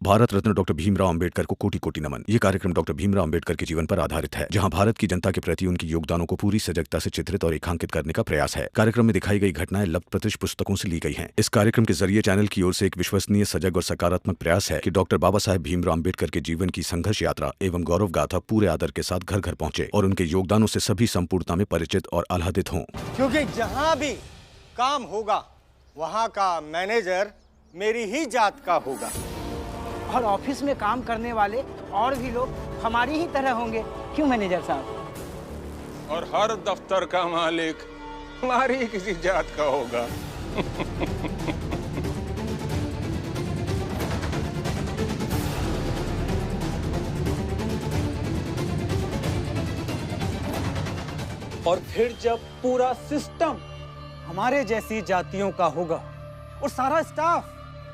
Bharat Ratna doctor Bhimrao Ambedkar को कोटि कोटि नमन। ये कार्यक्रम डॉक्टर भीमराव अंबेडकर के जीवन पर आधारित है, जहां भारत की जनता के प्रति उनके योगदानों को पूरी सजगता से चित्रित और रेखांकित करने का प्रयास है। कार्यक्रम में दिखाई गई घटनाएं लब्ध प्रतिष्ठ पुस्तकों से ली गई हैं। इस कार्यक्रम के जरिए चैनल की ओर से एक विश्वसनीय, सजग और सकारात्मक प्रयास है कि डॉक्टर बाबा साहेब भीमराव अंबेडकर के जीवन की संघर्ष यात्रा एवं गौरव गाथा पूरे आदर के साथ घर घर पहुंचे और उनके योगदानों से सभी संपूर्णता में परिचित और आह्लादित हों। क्योंकि जहां भी काम होगा वहां का मैनेजर मेरी ही जात का होगा और ऑफिस में काम करने वाले और भी लोग हमारी ही तरह होंगे। क्यों मैनेजर साहब? और हर दफ्तर का मालिक हमारी ही किसी जात का होगा। और फिर जब पूरा सिस्टम हमारे जैसी जातियों का होगा और सारा स्टाफ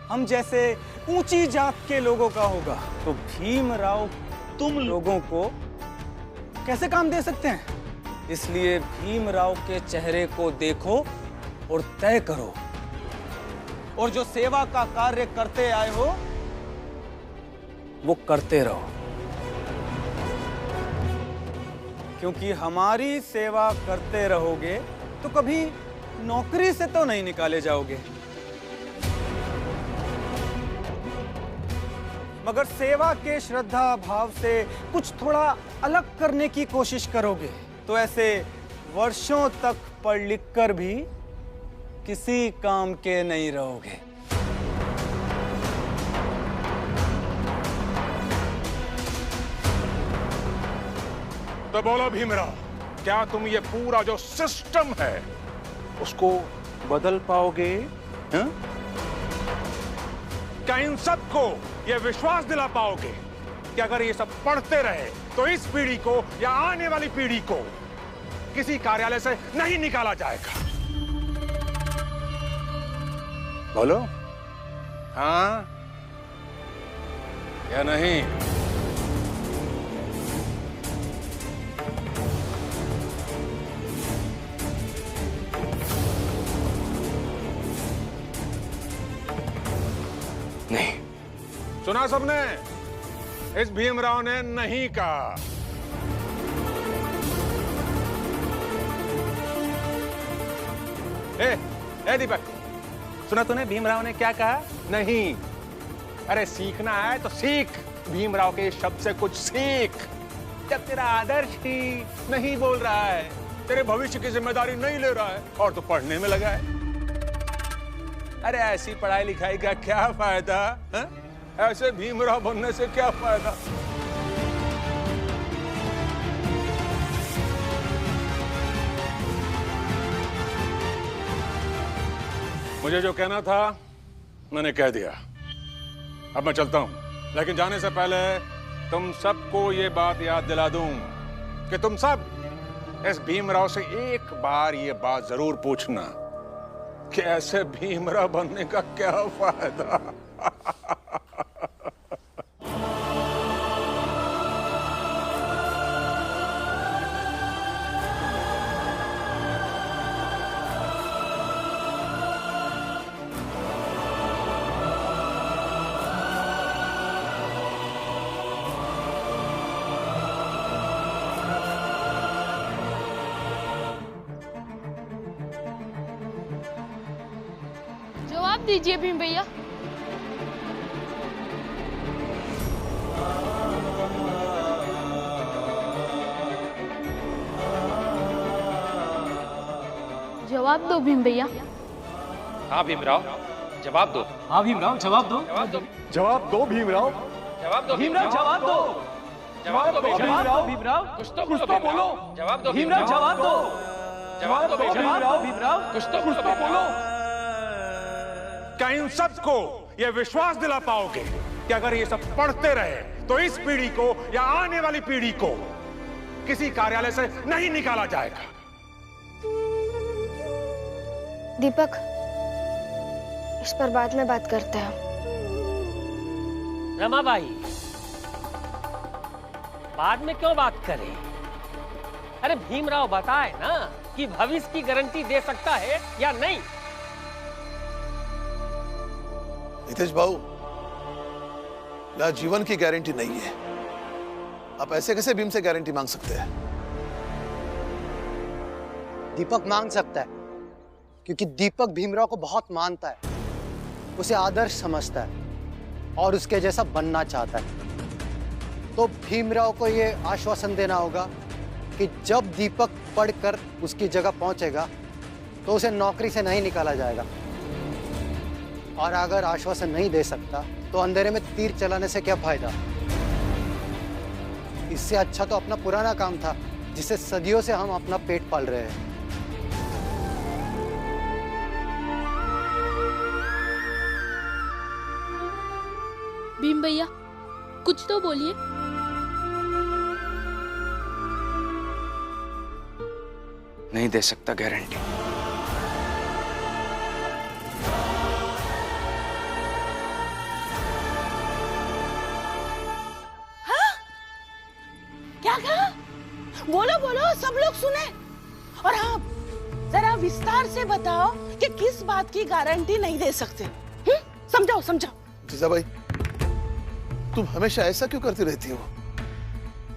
हम जैसे ऊंची जात के लोगों का होगा, तो भीमराव तुम लोगों को कैसे काम दे सकते हैं? इसलिए भीमराव के चेहरे को देखो और तय करो, और जो सेवा का कार्य करते आए हो वो करते रहो, क्योंकि हमारी सेवा करते रहोगे तो कभी नौकरी से तो नहीं निकाले जाओगे, मगर सेवा के श्रद्धा भाव से कुछ थोड़ा अलग करने की कोशिश करोगे तो ऐसे वर्षों तक पढ़ लिख कर भी किसी काम के नहीं रहोगे। तो बोलो भीमराव, क्या तुम ये पूरा जो सिस्टम है उसको बदल पाओगे? हा? क्या इन सबको ये विश्वास दिला पाओगे कि अगर ये सब पढ़ते रहे तो इस पीढ़ी को या आने वाली पीढ़ी को किसी कार्यालय से नहीं निकाला जाएगा? बोलो हाँ या नहीं? नहीं। सुना सबने? इस भीमराव ने नहीं कहा। ए दीपक, सुना तूने भीमराव ने क्या कहा? नहीं। अरे सीखना है तो सीख, भीमराव के शब्द से कुछ सीख। जब तेरा आदर्श ही नहीं बोल रहा है, तेरे भविष्य की जिम्मेदारी नहीं ले रहा है और तू पढ़ने में लगा है, अरे ऐसी पढ़ाई लिखाई का क्या फायदा है? ऐसे भीमराव बनने से क्या फायदा? मुझे जो कहना था मैंने कह दिया, अब मैं चलता हूं, लेकिन जाने से पहले तुम सबको ये बात याद दिला दूं कि तुम सब इस भीमराव से एक बार ये बात जरूर पूछना कि ऐसे भीमराव बनने का क्या फायदा? जवाब दीजिए भीम भैया। जवाब दो भीम भैया। हाँ भीमराव, जवाब दो। हाँ भीमराव, जवाब दो। जवाब दो भीमराव। जवाब दो भीमराव, जवाब दो। जवाब दो भीमराव। भीमराव, कुछ तो बोलो। जवाब दो भीमराव, जवाब दो। जवाब दो भीमराव। कुछ तो बोलो। क्या इन सबको ये विश्वास दिला पाओगे कि अगर ये सब पढ़ते रहे तो इस पीढ़ी को या आने वाली पीढ़ी को किसी कार्यालय से नहीं निकाला जाएगा? दीपक, इस पर बाद में बात करते हैं। रमाबाई, बाद में क्यों बात करें? अरे भीमराव बताए ना कि भविष्य की गारंटी दे सकता है या नहीं। नितेश भाऊ, यहाँ जीवन की गारंटी नहीं है। आप ऐसे कैसे भीम से गारंटी मांग सकते हैं? दीपक मांग सकता है क्योंकि दीपक भीमराव को बहुत मानता है, उसे आदर्श समझता है और उसके जैसा बनना चाहता है। तो भीमराव को ये आश्वासन देना होगा कि जब दीपक पढ़कर उसकी जगह पहुंचेगा तो उसे नौकरी से नहीं निकाला जाएगा। और अगर आश्वासन नहीं दे सकता तो अंधेरे में तीर चलाने से क्या फायदा? इससे अच्छा तो अपना पुराना काम था जिसे सदियों से हम अपना पेट पाल रहे हैं। भीम भैया कुछ तो बोलिए। नहीं दे सकता गारंटी। क्या कहा? बोलो बोलो, सब लोग सुने। और आप जरा विस्तार से बताओ कि किस बात की गारंटी नहीं दे सकते। समझाओ समझाओ। जीजाबाई, तुम हमेशा ऐसा क्यों करती रहती हो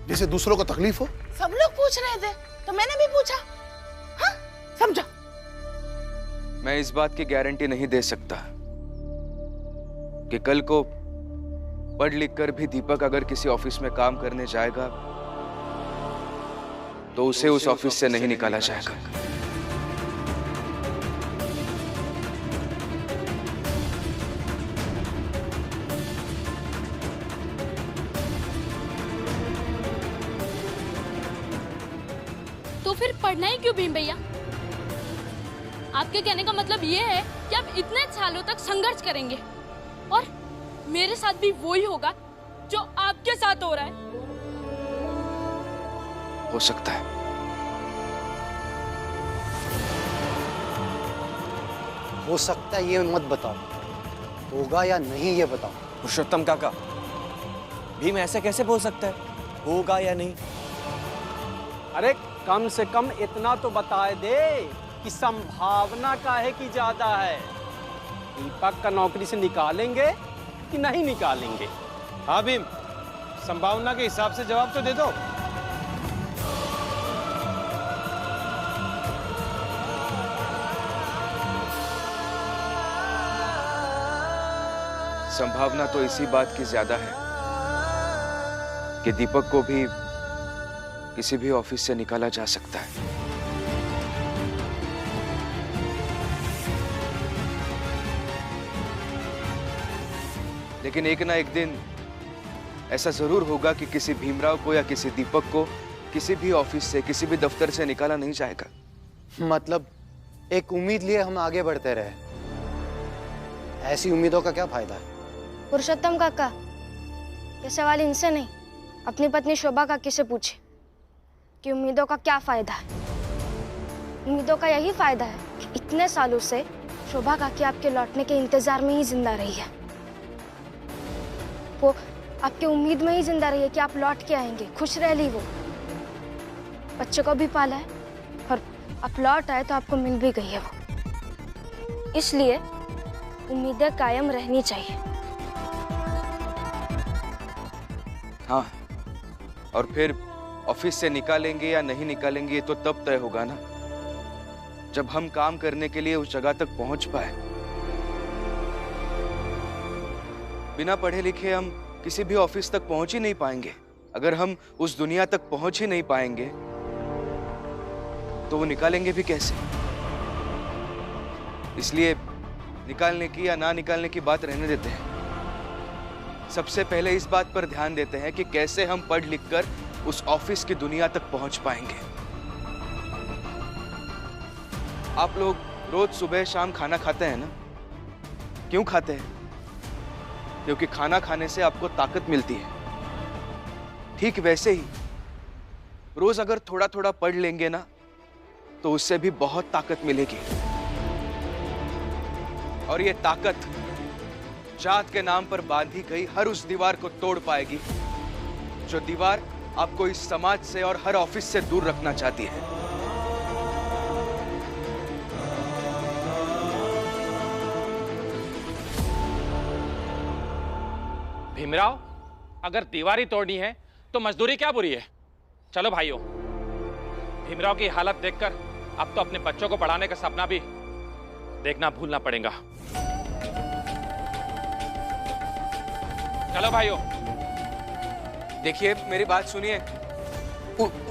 जैसे दूसरों को तकलीफ हो? सब लोग पूछ रहे थे तो मैंने भी पूछा। हाँ, समझो। मैं इस बात की गारंटी नहीं दे सकता कि कल को पढ़ लिख कर भी दीपक अगर किसी ऑफिस में काम करने जाएगा तो उसे उस ऑफिस से नहीं निकाला जाएगा। तो फिर पढ़ना ही क्यों भीम भैया? आपके कहने का मतलब ये है कि आप इतने सालों तक संघर्ष करेंगे और मेरे साथ भी वही होगा जो आपके साथ हो रहा है। हो सकता है। हो सकता है ये मत बताओ, होगा या नहीं ये बताओ। पुरुषोत्तम काका, भीम ऐसे कैसे बोल सकता है, होगा या नहीं? अरे कम से कम इतना तो बता दे कि संभावना का है कि ज्यादा है। दीपक का नौकरी से निकालेंगे कि नहीं निकालेंगे? हाँ भीम, संभावना के हिसाब से जवाब तो दे दो। संभावना तो इसी बात की ज्यादा है कि दीपक को भी किसी भी ऑफिस से निकाला जा सकता है। लेकिन एक ना एक दिन ऐसा जरूर होगा कि किसी भीमराव को या किसी दीपक को किसी भी ऑफिस से, किसी भी दफ्तर से निकाला नहीं जाएगा। मतलब एक उम्मीद लिए हम आगे बढ़ते रहे, ऐसी उम्मीदों का क्या फायदा है? पुरुषोत्तम काका, ये सवाल इनसे नहीं, अपनी पत्नी शोभा काकी से पूछे कि उम्मीदों का क्या फायदा है। उम्मीदों का यही फायदा है कि इतने सालों से शोभा काकी आपके लौटने के इंतजार में ही जिंदा रही है। वो आपकी उम्मीद में ही जिंदा रही है कि आप लौट के आएंगे। खुश रह ली, वो बच्चे को भी पाला है और आप लौट आए तो आपको मिल भी गई है वो। इसलिए उम्मीदें कायम रहनी चाहिए। हाँ, और फिर ऑफिस से निकालेंगे या नहीं निकालेंगे तो तब तय होगा ना, जब हम काम करने के लिए उस जगह तक पहुंच पाए। बिना पढ़े लिखे हम किसी भी ऑफिस तक पहुंच ही नहीं पाएंगे। अगर हम उस दुनिया तक पहुंच ही नहीं पाएंगे तो वो निकालेंगे भी कैसे? इसलिए निकालने की या ना निकालने की बात रहने देते हैं। सबसे पहले इस बात पर ध्यान देते हैं कि कैसे हम पढ़ लिख कर उस ऑफिस की दुनिया तक पहुंच पाएंगे। आप लोग रोज सुबह शाम खाना खाते हैं ना? क्यों खाते हैं? क्योंकि खाना खाने से आपको ताकत मिलती है। ठीक वैसे ही रोज अगर थोड़ा थोड़ा पढ़ लेंगे ना तो उससे भी बहुत ताकत मिलेगी। और ये ताकत जात के नाम पर बांधी गई हर उस दीवार को तोड़ पाएगी जो दीवार आपको इस समाज से और हर ऑफिस से दूर रखना चाहती है। भीमराव, अगर दीवार ही तोड़नी है तो मजदूरी क्या बुरी है। चलो भाइयों, भीमराव की हालत देखकर अब तो अपने बच्चों को पढ़ाने का सपना भी देखना भूलना पड़ेगा। चलो भाइयों। देखिए, मेरी बात सुनिए।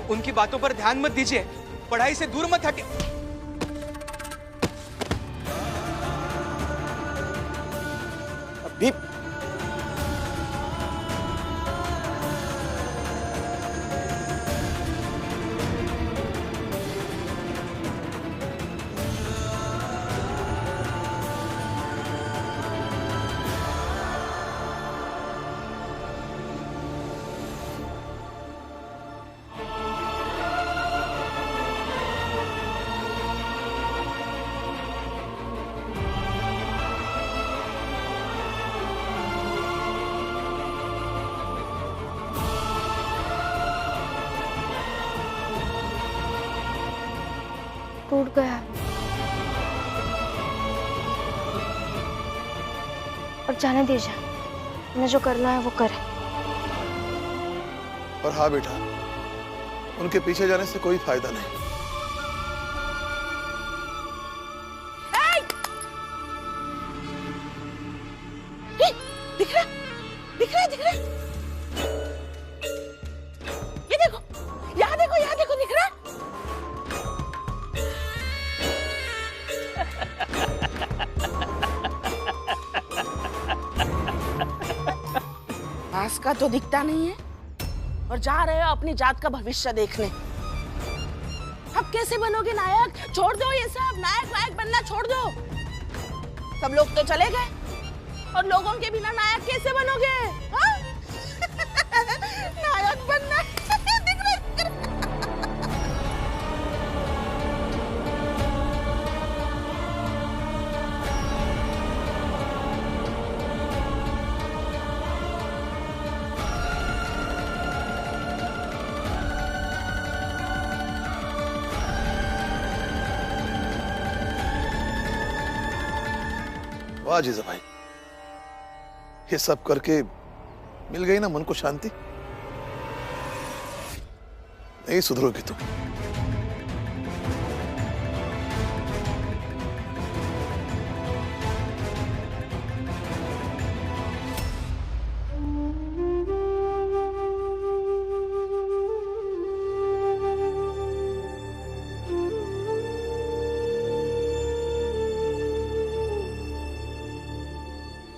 उनकी बातों पर ध्यान मत दीजिए, पढ़ाई से दूर मत हटिए। अभी टूट गया और जाने दीजिए, उन्हें जो करना है वो करे। और हाँ बेटा, उनके पीछे जाने से कोई फायदा नहीं। दिख रहा दिख रहा दिख रहा, ये देखो, यहाँ देखो, यहाँ देखो, दिख रहा। पास का तो दिखता नहीं है और जा रहे हो अपनी जात का भविष्य देखने। अब कैसे बनोगे नायक? छोड़ दो ये सब, नायक नायक बनना छोड़ दो। सब लोग तो चले गए और लोगों के बिना नायक कैसे बनोगे? हाँ? नायक बनना वाह जीजा भाई, ये सब करके मिल गई ना मन को शांति। नहीं सुधरोगी तुम।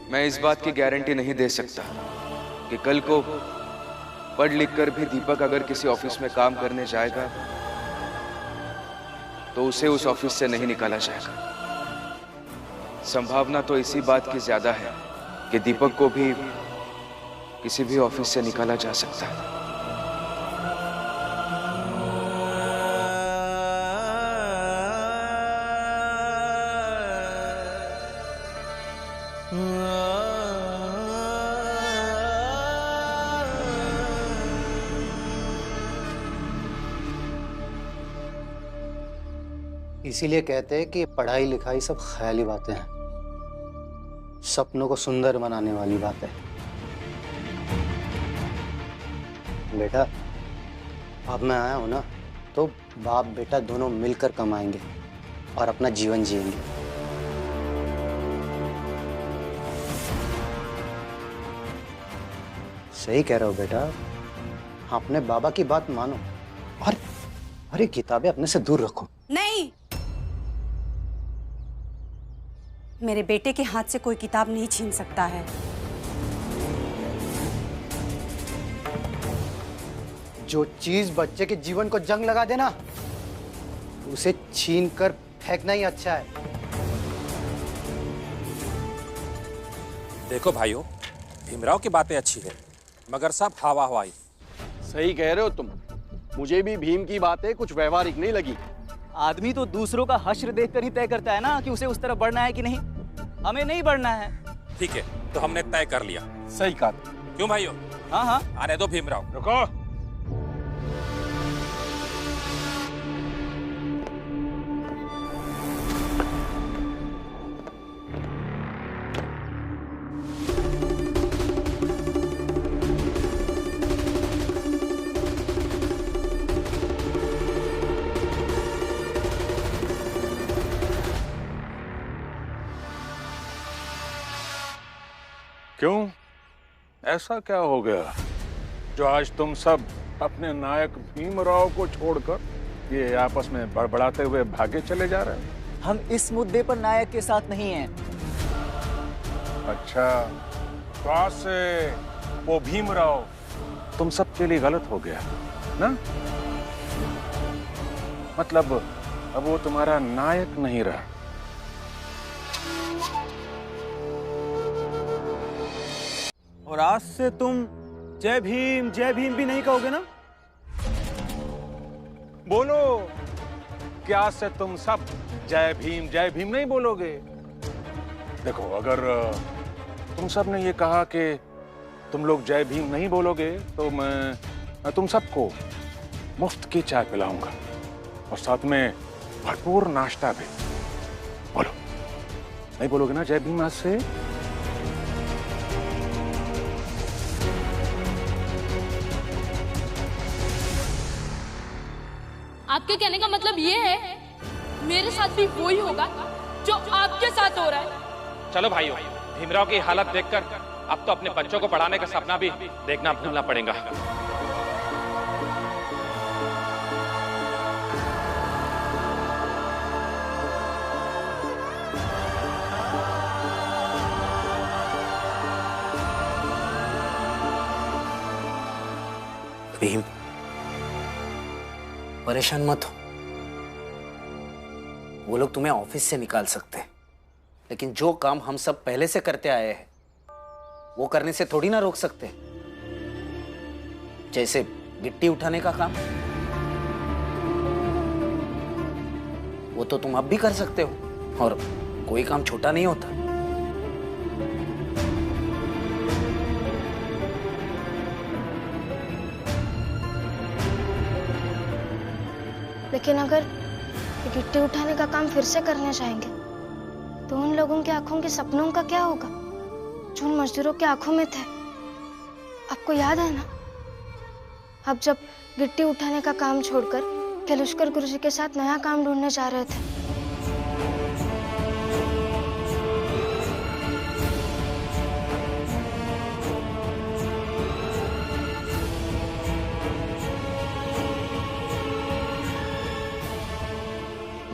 मैं इस बात की गारंटी नहीं दे सकता कि कल को पढ़ लिख कर भी दीपक अगर किसी ऑफिस में काम करने जाएगा तो उसे उस ऑफिस से नहीं निकाला जाएगा। संभावना तो इसी बात की ज्यादा है कि दीपक को भी किसी भी ऑफिस से निकाला जा सकता है। इसीलिए कहते हैं कि पढ़ाई लिखाई सब ख्याली बातें हैं, सपनों को सुंदर बनाने वाली बातें। बेटा, अब मैं आया हूं ना, तो बाप बेटा दोनों मिलकर कमाएंगे और अपना जीवन जिएंगे। सही कह रहे हो बेटा, अपने बाबा की बात मानो और अरे किताबें अपने से दूर रखो। नहीं, मेरे बेटे के हाथ से कोई किताब नहीं छीन सकता है। जो चीज बच्चे के जीवन को जंग लगा देना, उसे छीन कर फेंकना ही अच्छा है। देखो भाइयों, भीमराव की बातें अच्छी है मगर सब हवा हवाई। सही कह रहे हो तुम, मुझे भी भीम की बातें कुछ व्यवहारिक नहीं लगी। आदमी तो दूसरों का हश्र देखकर ही तय करता है ना कि उसे उस तरफ बढ़ना है कि नहीं। हमें नहीं बढ़ना है। ठीक है, तो हमने तय कर लिया। सही कहा। क्यों भाइयों? हाँ हाँ, आने दो भीमराव। रुको। क्यों? ऐसा क्या हो गया जो आज तुम सब अपने नायक भीमराव को छोड़कर ये आपस में बड़बड़ाते हुए भागे चले जा रहे हैं? हम इस मुद्दे पर नायक के साथ नहीं हैं। अच्छा, तो आज से वो भीमराव तुम सबके लिए गलत हो गया ना? मतलब अब वो तुम्हारा नायक नहीं रहा। और आज से तुम जय भीम भी नहीं कहोगे ना? बोलो, क्या आज से तुम सब जय भीम नहीं बोलोगे? देखो, अगर तुम सब ने ये कहा कि तुम लोग जय भीम नहीं बोलोगे तो मैं तुम सबको मुफ्त की चाय पिलाऊंगा और साथ में भरपूर नाश्ता भी। बोलो, नहीं बोलोगे ना जय भीम आज से? आपके कहने का मतलब ये है मेरे साथ भी वही होगा जो आपके साथ हो रहा है? चलो भाइयों, भीमराव की हालत देखकर अब तो अपने बच्चों को पढ़ाने का सपना भी देखना भूलना पड़ेगा। भीम, परेशान मत हो। वो लोग तुम्हें ऑफिस से निकाल सकते हैं, लेकिन जो काम हम सब पहले से करते आए हैं वो करने से थोड़ी ना रोक सकते। जैसे गिट्टी उठाने का काम, वो तो तुम अब भी कर सकते हो और कोई काम छोटा नहीं होता। लेकिन अगर गिट्टी उठाने का काम फिर से करने चाहेंगे तो उन लोगों की आंखों के सपनों का क्या होगा जो उन मजदूरों की आंखों में थे? आपको याद है ना, अब जब गिट्टी उठाने का काम छोड़कर केलुष्कर गुरुजी के साथ नया काम ढूंढने जा रहे थे।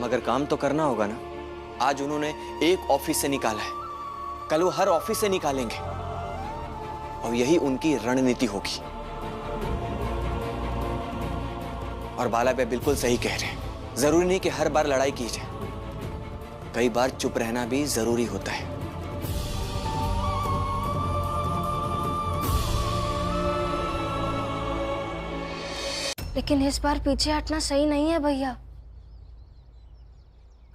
मगर काम तो करना होगा ना। आज उन्होंने एक ऑफिस से निकाला है, कल वो हर ऑफिस से निकालेंगे और यही उनकी रणनीति होगी। और बाला भाई बिल्कुल सही कह रहे हैं, जरूरी नहीं कि हर बार लड़ाई की जाए, कई बार चुप रहना भी जरूरी होता है। लेकिन इस बार पीछे हटना सही नहीं है भैया।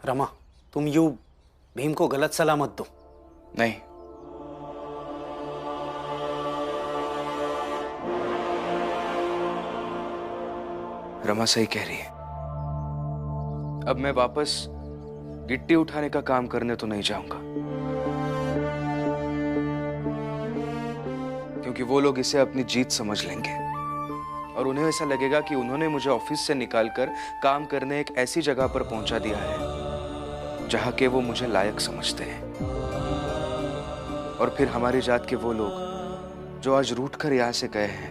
रमा, तुम यूं भीम को गलत सलाह मत दो। नहीं, रमा सही कह रही है। अब मैं वापस गिट्टी उठाने का काम करने तो नहीं जाऊंगा, क्योंकि वो लोग इसे अपनी जीत समझ लेंगे और उन्हें ऐसा लगेगा कि उन्होंने मुझे ऑफिस से निकालकर काम करने एक ऐसी जगह पर पहुंचा दिया है जहां के वो मुझे लायक समझते हैं। और फिर हमारी जात के वो लोग जो आज रूठ कर यहां से गए हैं,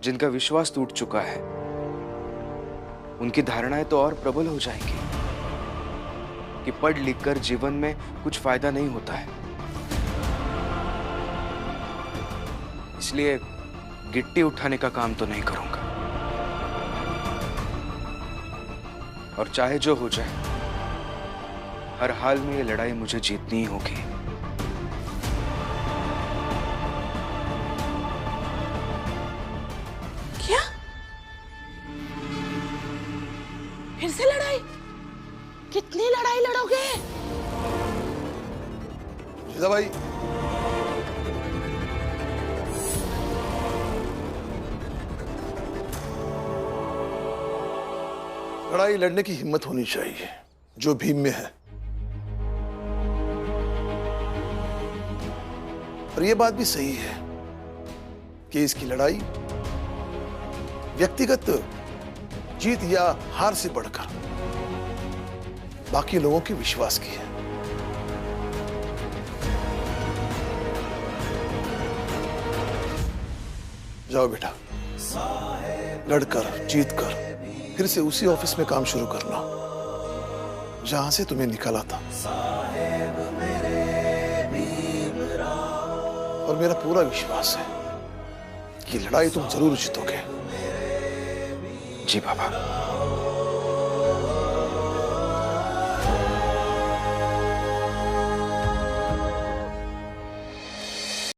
जिनका विश्वास टूट चुका है, उनकी धारणाएं तो और प्रबल हो जाएंगी कि पढ़ लिख कर जीवन में कुछ फायदा नहीं होता है। इसलिए गिट्टी उठाने का काम तो नहीं करूंगा, और चाहे जो हो जाए, हर हाल में ये लड़ाई मुझे जीतनी ही होगी। क्या? फिर से लड़ाई? कितनी लड़ाई लड़ोगे? जीजा भाई, लड़ाई लड़ने की हिम्मत होनी चाहिए जो भीम में है। और यह बात भी सही है कि इसकी लड़ाई व्यक्तिगत जीत या हार से बढ़कर बाकी लोगों के विश्वास की है। जाओ बेटा, लड़कर जीत कर फिर से उसी ऑफिस में काम शुरू करना जहां से तुम्हें निकाला था। और मेरा पूरा विश्वास है कि लड़ाई तुम जरूर जीतोगे। जी बाबा।